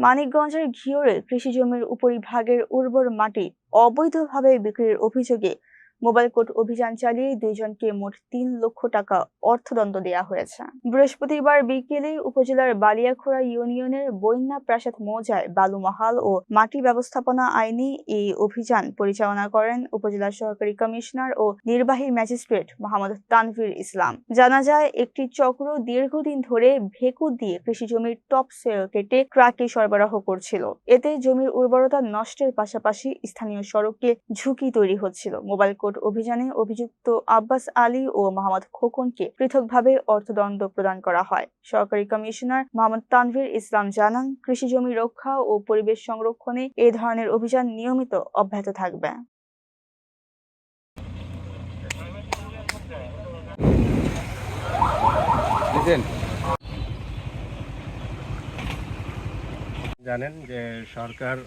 মানিকগঞ্জের ঘিওরে কৃষি জমির উপরিভাগের উর্বর মাটি অবৈধভাবে বিক্রির অভিযোগে মোবাইল কোর্ট অভিযান চালিয়ে দুইজনকে মোট ৩ লক্ষ টাকা অর্থদণ্ড দেওয়া হয়েছে। বৃহস্পতিবার বিকেলে উপজেলার বালিয়াখোড়া ইউনিয়নের বৈন্যা প্রাসাদ মৌজায় বালুমহাল ও মাটি ব্যবস্থাপনা আইনে এই অভিযান পরিচালনা করেন উপজেলা সহকারী কমিশনার ও নির্বাহী ম্যাজিস্ট্রেট মোহাম্মদ তানভীর ইসলাম। জানা যায়, একটি চক্র দীর্ঘদিন ধরে ভেকু দিয়ে কৃষি জমির টপ সয়েল কেটে ট্রাকে সরবরাহ করছিল। এতে জমির উর্বরতা নষ্টের পাশাপাশি স্থানীয় সড়কে ঝুঁকি তৈরি হচ্ছিল। মোবাইল কোর্ট অভিযানে অভিযুক্ত আব্বাস আলী ও মোহাম্মদ খোকনকে পৃথকভাবে অর্থদণ্ড প্রদান করা হয়। সহকারী কমিশনার মোহাম্মদ তানভীর ইসলাম জানান, কৃষি জমি রক্ষা ও পরিবেশ সংরক্ষণে এ ধরনের অভিযান নিয়মিত অব্যাহত থাকবে। জানেন যে সরকার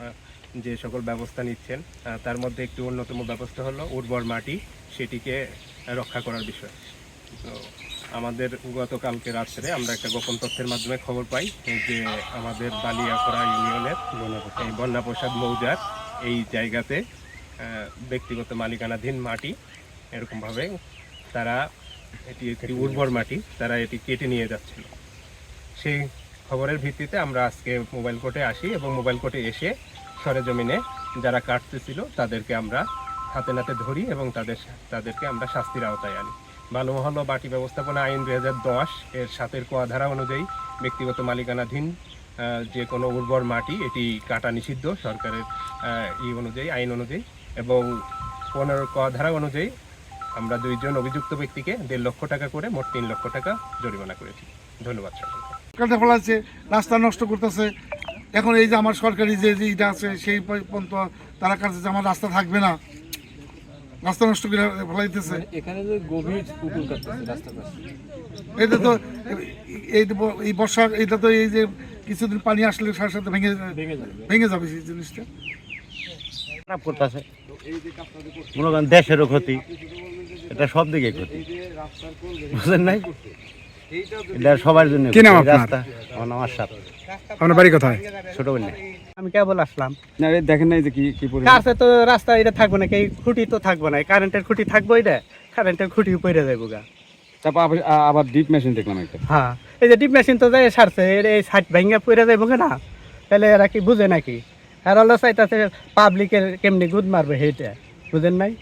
যে সকল ব্যবস্থা নিচ্ছেন তার মধ্যে একটি অন্যতম ব্যবস্থা হলো উর্বর মাটি সেটিকে রক্ষা করার বিষয়। তো আমাদের গতকালকে রাত্রে আমরা একটা গোপন তথ্যের মাধ্যমে খবর পাই যে আমাদের বালিয়াখোড়া ইউনিয়নের এই বন্যা প্রসাদ মৌজার এই জায়গাতে ব্যক্তিগত মালিকানাধীন মাটি এরকমভাবে তারা এটি একটি উর্বর মাটি তারা এটি কেটে নিয়ে যাচ্ছিল। সেই খবরের ভিত্তিতে আমরা আজকে মোবাইল কোর্টে আসি এবং মোবাইল কোর্টে এসে সরেজমিনে যারা কাটতেছিল তাদেরকে আমরা হাতে নাতে ধরি এবং তাদেরকে আমরা শাস্তির আওতায় আনি। বালুমহল ও মাটি ব্যবস্থাপনা আইন 2010 এর 7 ক ধারা অনুযায়ী ব্যক্তিগত মালিকানাধীন যে কোনো উর্বর মাটি এটি কাটা নিষিদ্ধ সরকারের আইন অনুযায়ী, এবং 15 ক ধারা অনুযায়ী আমরা দুইজন অভিযুক্ত ব্যক্তিকে 1.5 লক্ষ টাকা করে মোট 3 লক্ষ টাকা জরিমানা করেছি। ধন্যবাদ সকলকে। ফেলাচ্ছে, রাস্তা নষ্ট করতেছে। এখন এই যে আমার সরকারি যে এটা আছে সেই পর্যন্ত তারা কাছে যে আমার রাস্তা থাকবে না, রাস্তা নষ্ট করে ফেলাইতেছে। এখানে যে গভীর পুকুর কাটতেছে রাস্তার পাশে, এটা তো এই বর্ষা, এটা তো এই যে কিছুদিন পানি আসলে সাথে সাথে ভেঙে যাবে সেই জিনিসটা। খারাপ করতেছে, মনে করেন দেশেরও ক্ষতি, এটা সব দিকে ক্ষতি, বুঝলেন নাই? এটা সবার জন্য। কি নাম আপনার? আমার নাম আশরাফ। আপনার বাড়ি কোথায়? ছোট বোন। আমি কেবল আসলাম। না দেখেন নাই যে কি কাছে তো রাস্তা এটা থাকবে না, এই খুঁটি তো থাকবে না, কারেন্টের খুঁটি থাকবো, এটা কারেন্টের খুঁটি পড়ে যাবো গা। তারপর আবার ডিপ মেশিন দেখলাম একটা। হ্যাঁ, এই যে ডিপ মেশিন তো যাই সারছে, এই সাইড ভাঙ্গা পড়ে যাবো না, তাহলে এরা কি বুঝে নাকি? আর হলো চাইতেছে পাবলিকের কেমনি গুদ মারবে, সেইটা বুঝেন নাই?